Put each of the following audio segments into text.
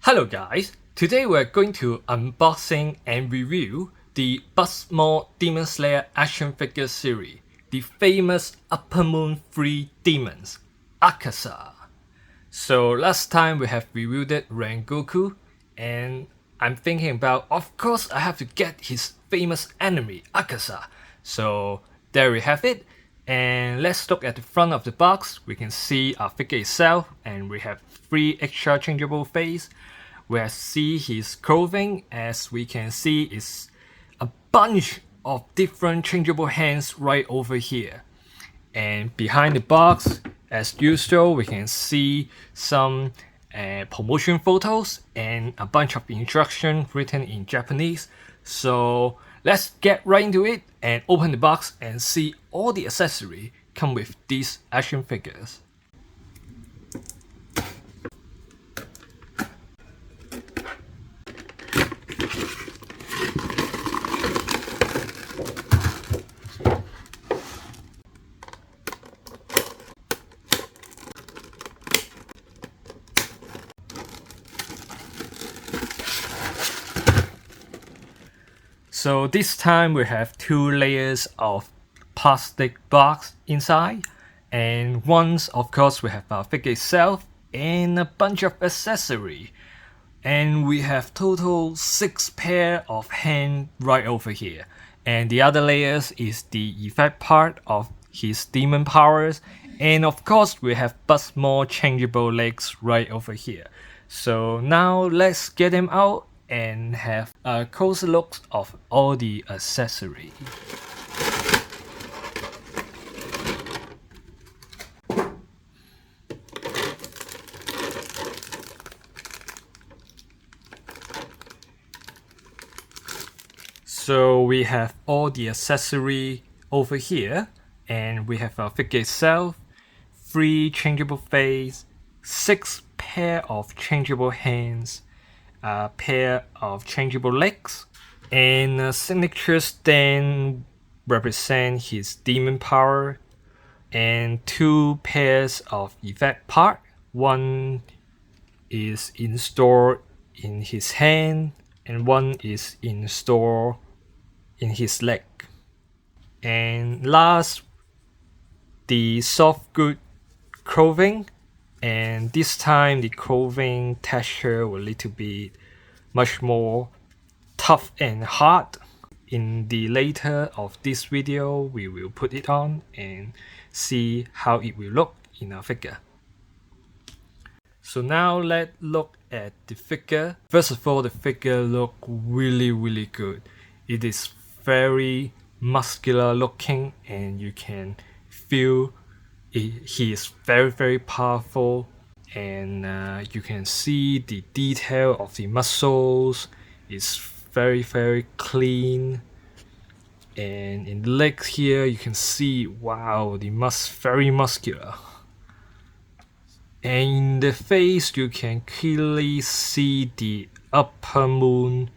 Hello guys, today we're going to unboxing and review the BUZZmod Demon Slayer action figure series, the famous Upper Moon 3 demons, Akaza. So last time we have reviewed it Rengoku, and I'm thinking about, of course I have to get his famous enemy, Akaza. So there we have it, and let's look at the front of the box. We can see our figure itself, and we have 3 extra changeable phase. We see his clothing, as we can see is a bunch of different changeable hands right over here. And behind the box, as usual, we can see some promotion photos and a bunch of instructions written in Japanese. So let's get right into it and open the box and see all the accessories come with these action figures. So this time we have 2 layers of plastic box inside, and once of course we have our figure itself and a bunch of accessories, and we have total 6 pair of hands right over here, and the other layers is the effect part of his demon powers, and of course we have BUZZmod changeable legs right over here. So now let's get them out and have a closer look of all the accessories. So we have all the accessory over here, and we have our figure itself, 3 changeable face, 6 pair of changeable hands, a pair of changeable legs, and a signature stand represent his demon power, and 2 pairs of effect part. One is installed in his hand and one is installed in his leg. And last, the soft good clothing, and this time the clothing texture will a little bit much more tough and hard. In the later of this video we will put it on and see how it will look in our figure. So now let's look at the figure. First of all, the figure look really good. It is very muscular looking, and you can feel he is very powerful, and you can see the detail of the muscles is very clean. And in the legs here you can see, wow, the very muscular. And in the face you can clearly see the Upper Moon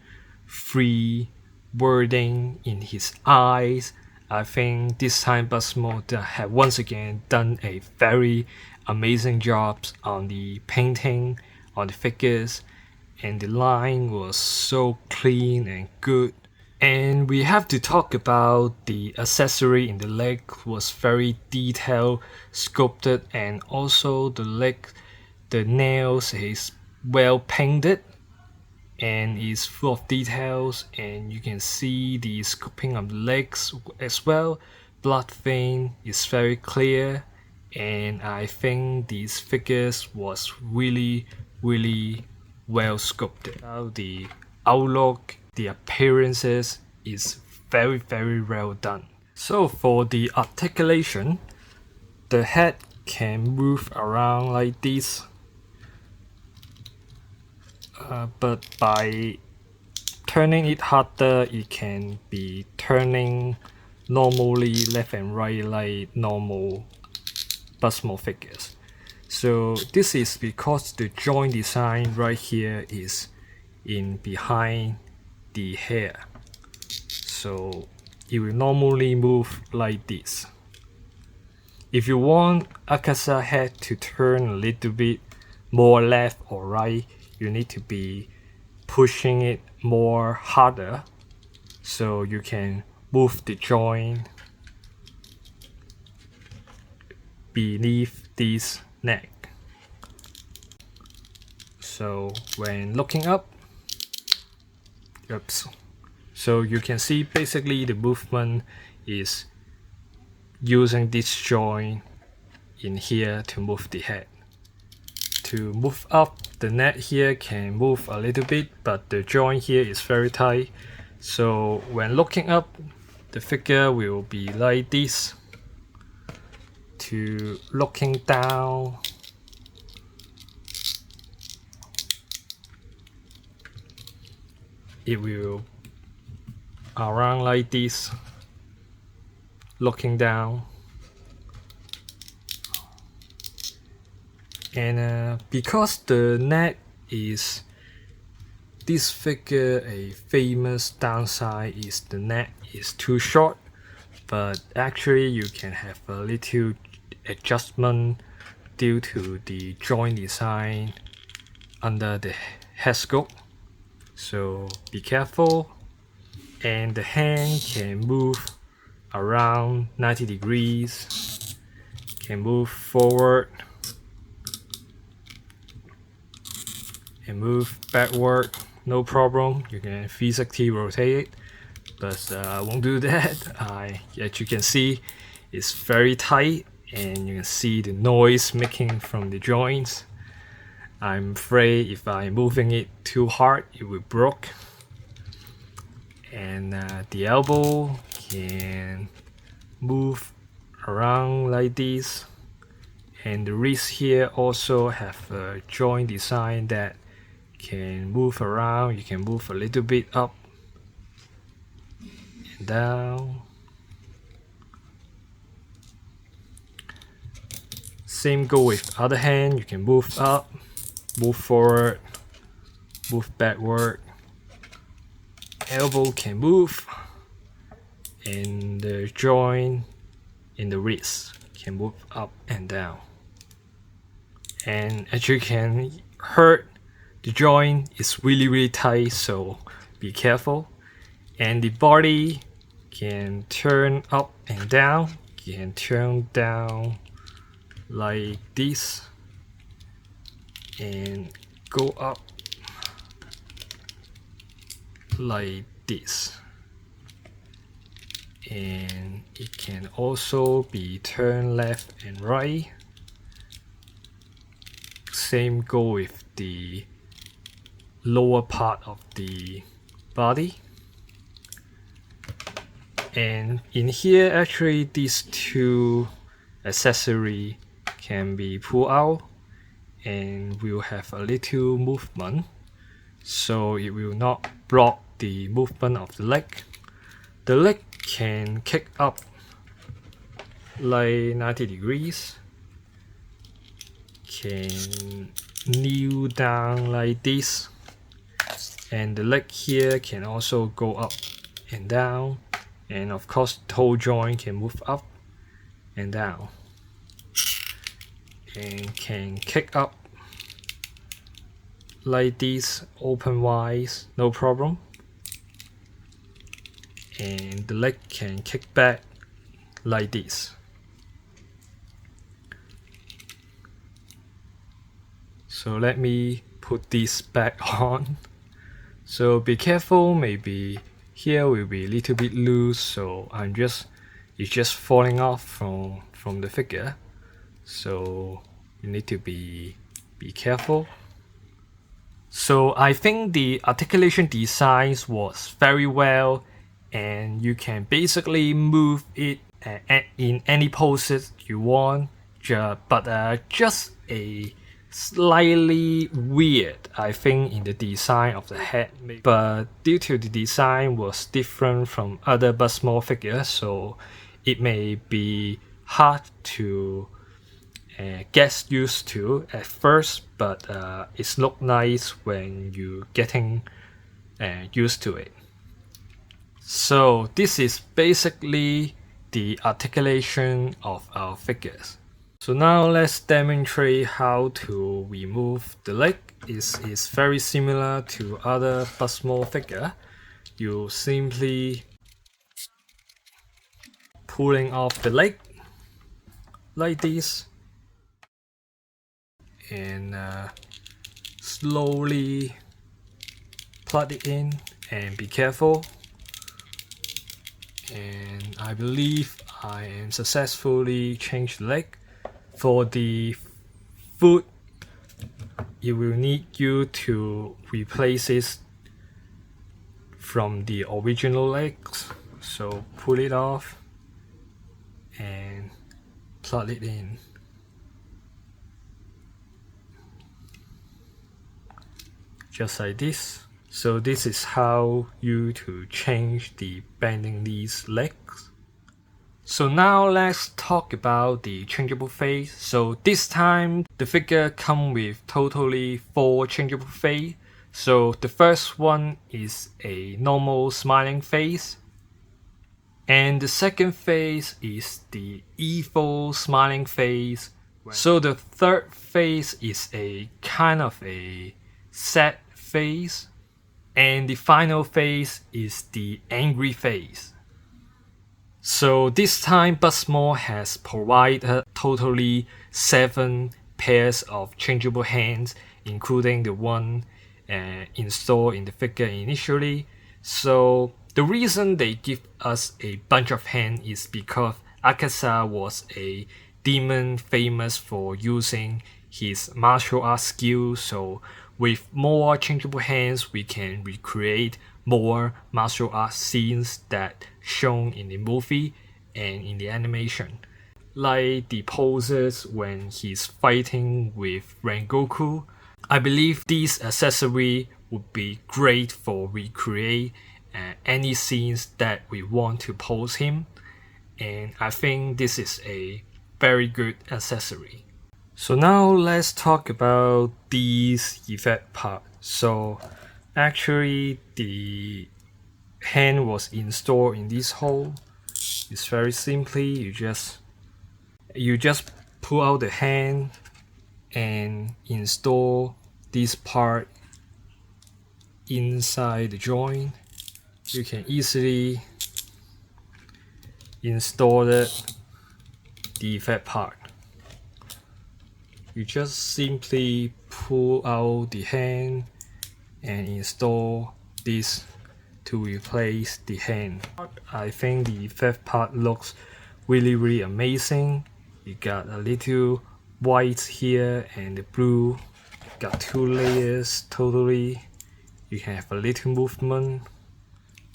3 wording in his eyes. I think this time BUZZmod have once again done a very amazing job on the painting on the figures, and the line was so clean and good. And we have to talk about the accessory in the leg was very detailed, sculpted, and also the leg, the nails is well painted and is full of details, and you can see the sculpting of the legs as well. Blood vein is very clear, and I think these figures was really well sculpted. Now the outlook, the appearances is very well done. So for the articulation, the head can move around like this, but by turning it harder it can be turning normally left and right like normal BUZZmod figures. So this is because the joint design right here is in behind the hair, so it will normally move like this. If you want Akaza head to turn a little bit more left or right, you need to be pushing it more harder so you can move the joint beneath this neck. So when looking up, oops. So you can see basically the movement is using this joint in here to move the head. To move up, the neck here can move a little bit, but the joint here is very tight. So when looking up, the figure will be like this. To looking down, it will around like this, looking down. And because the neck is this figure, a famous downside is the neck is too short, but actually you can have a little adjustment due to the joint design under the head sculpt. So be careful, and the hand can move around 90 degrees, can move forward and move backward, no problem. You can physically rotate it, but I won't do that. As you can see, it's very tight, and you can see the noise making from the joints. I'm afraid if I'm moving it too hard, it will break. And the elbow can move around like this, and the wrist here also have a joint design that can move around. You can move a little bit up and down. Same go with other hand. You can move up, move forward, move backward. Elbow can move, and the joint in the wrist can move up and down. And as you can hear, the joint is really tight, so be careful. And the body can turn up and down, can turn down like this and go up like this, and it can also be turned left and right. Same go with the lower part of the body. And in here, actually these two accessories can be pulled out, and will have a little movement, so it will not block the movement of the leg. The leg can kick up like 90 degrees, can kneel down like this, and the leg here can also go up and down, and of course the whole joint can move up and down, and can kick up like this, open wide, no problem. And the leg can kick back like this. So let me put this back on. So be careful, maybe here will be a little bit loose, so it's just falling off from the figure. So you need to be careful. So I think the articulation designs was very well, and you can basically move it in any poses you want, but just a slightly weird, I think, in the design of the head. But due to the design was different from other BUZZmod figures, so it may be hard to get used to at first, but it's look nice when you getting used to it. So this is basically the articulation of our figures. So now let's demonstrate how to remove the leg is very similar to other BUZZmod figure. You simply pulling off the leg like this and slowly plug it in, and be careful. And I believe I am successfully changed the leg. For the foot, it will need you to replace it from the original legs. So pull it off and plug it in. Just like this. So this is how you to change the bending these legs. So now let's talk about the changeable phase. So this time the figure come with totally 4 changeable phase. So the first one is a normal smiling face. And the second phase is the evil smiling face. So the third phase is a kind of a sad phase. And the final phase is the angry phase. So this time BUZZmod has provided totally 7 pairs of changeable hands, including the one installed in the figure initially. So the reason they give us a bunch of hands is because Akaza was a demon famous for using his martial arts skill. So with more changeable hands, we can recreate more martial arts scenes that shown in the movie and in the animation. Like the poses when he's fighting with Rengoku. I believe this accessory would be great for recreate any scenes that we want to pose him. And I think this is a very good accessory. So now let's talk about these effect part. So actually the hand was installed in this hole. It's very simply you just pull out the hand and install this part inside the joint. You can easily install the effect part. You just simply pull out the hand and install this to replace the hand. I think the effect part looks really amazing. You got a little white here and the blue. Got 2 layers totally. You can have a little movement.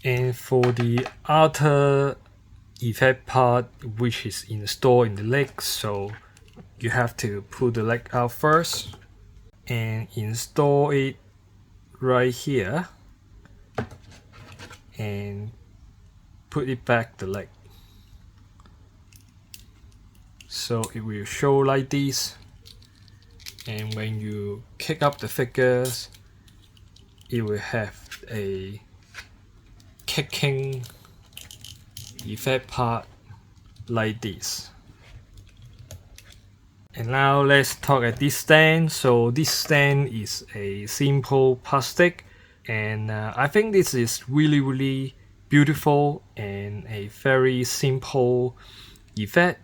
And for the outer effect part, which is installed in the leg, so you have to pull the leg out first and install it right here and put it back the leg. So it will show like this, and when you kick up the figures, it will have a kicking effect part like this. And now let's talk at this stand. So this stand is a simple plastic, and I think this is really beautiful and a very simple effect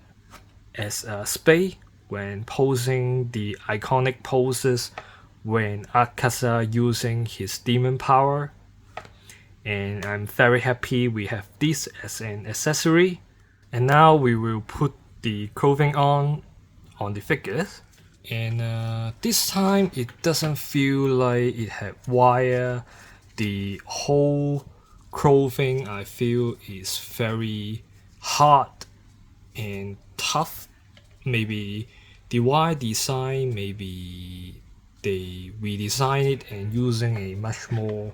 as a spade when posing the iconic poses when Akaza using his demon power. And I'm very happy we have this as an accessory. And now we will put the clothing on the figures, and this time it doesn't feel like it had wire. The whole clothing I feel is very hard and tough. Maybe the wire design, maybe they redesigned it and using a much more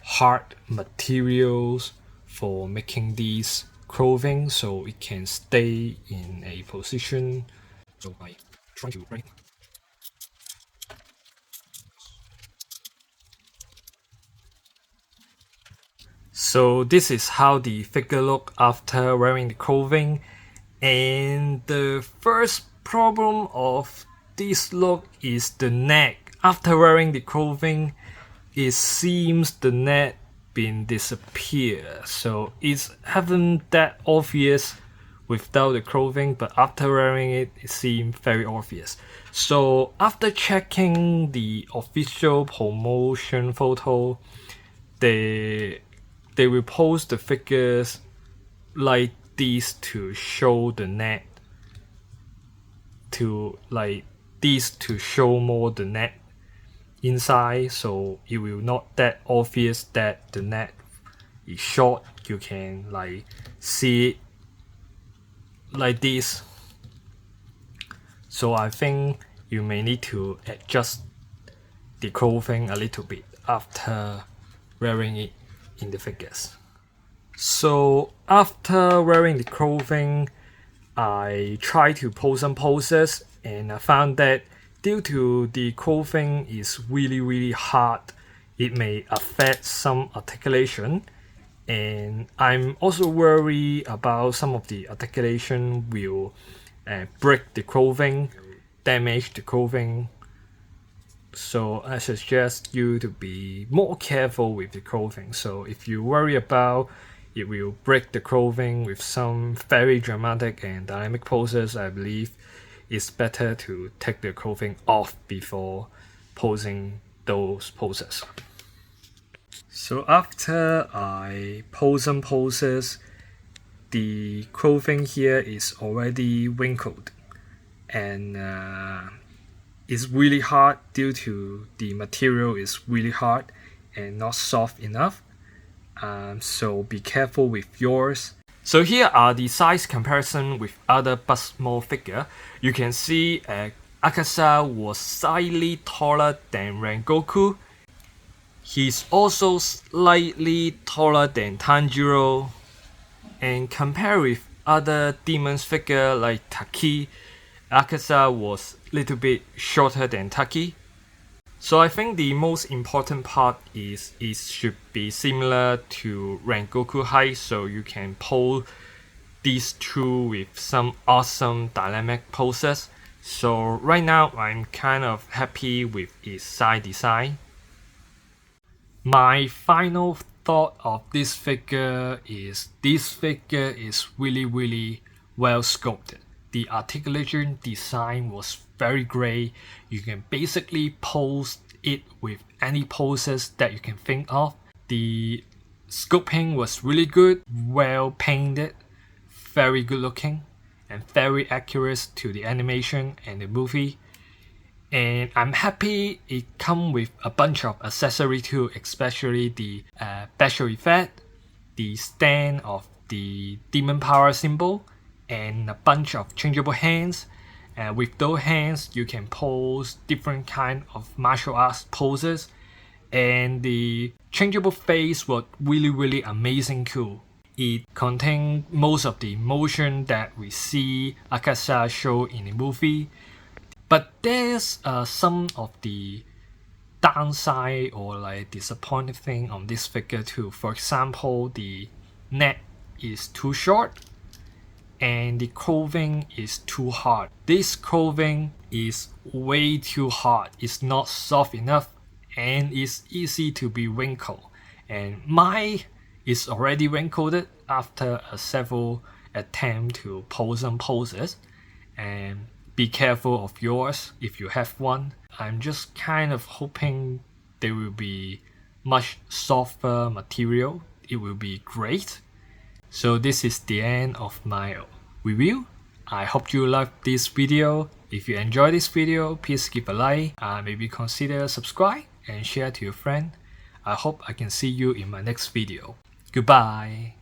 hard materials for making these clothing, so it can stay in a position. So I try to write. So this is how the figure look after wearing the clothing, and the first problem of this look is the neck. after wearing the clothing, it seems the net been disappear. So it's haven't that obvious without the clothing, but after wearing it, it seems very obvious. So after checking the official promotion photo, they will post the figures like these to show the net, to like these to show more the net inside, so it will not that obvious that the net is short. You can like see it like this. So I think you may need to adjust the clothing a little bit after wearing it in the figures. So after wearing the clothing, I tried to pose some poses, and I found that due to the clothing is really hard, it may affect some articulation. And I'm also worried about some of the articulation will break the clothing, damage the clothing. So I suggest you to be more careful with the clothing. So if you worry about it will break the clothing with some very dramatic and dynamic poses, I believe it's better to take the clothing off before posing those poses. So after I pose some poses, the clothing here is already wrinkled, and it's really hard due to the material is really hard and not soft enough. So be careful with yours. So here are the size comparison with other BUZZmod figure. You can see Akaza was slightly taller than Rengoku. He's also slightly taller than Tanjiro. And compared with other demons figure like Taki, Akaza was a little bit shorter than Taki. So I think the most important part is it should be similar to Rengoku height, so you can pose these two with some awesome dynamic poses. So right now I'm kind of happy with its side design. My final thought of this figure is really well sculpted. The articulation design was very great. You can basically pose it with any poses that you can think of. The sculpting was really good, well painted, very good looking, and very accurate to the animation and the movie. And I'm happy it comes with a bunch of accessories too, especially the special effect, the stand of the demon power symbol, and a bunch of changeable hands. With those hands, you can pose different kind of martial arts poses. And the changeable phase was really amazing too. It contains most of the emotion that we see Akaza show in the movie. But there's some of the downside or like disappointing thing on this figure too. For example, the neck is too short and the clothing is too hard. This clothing is way too hard. It's not soft enough and it's easy to be wrinkled. And mine is already wrinkled after several attempts to pose some poses. And be careful of yours if you have one. I'm just kind of hoping there will be much softer material. It will be great. So this is the end of my review. I hope you liked this video. If you enjoyed this video, please give a like, maybe consider subscribe and share to your friend. I hope I can see you in my next video. Goodbye.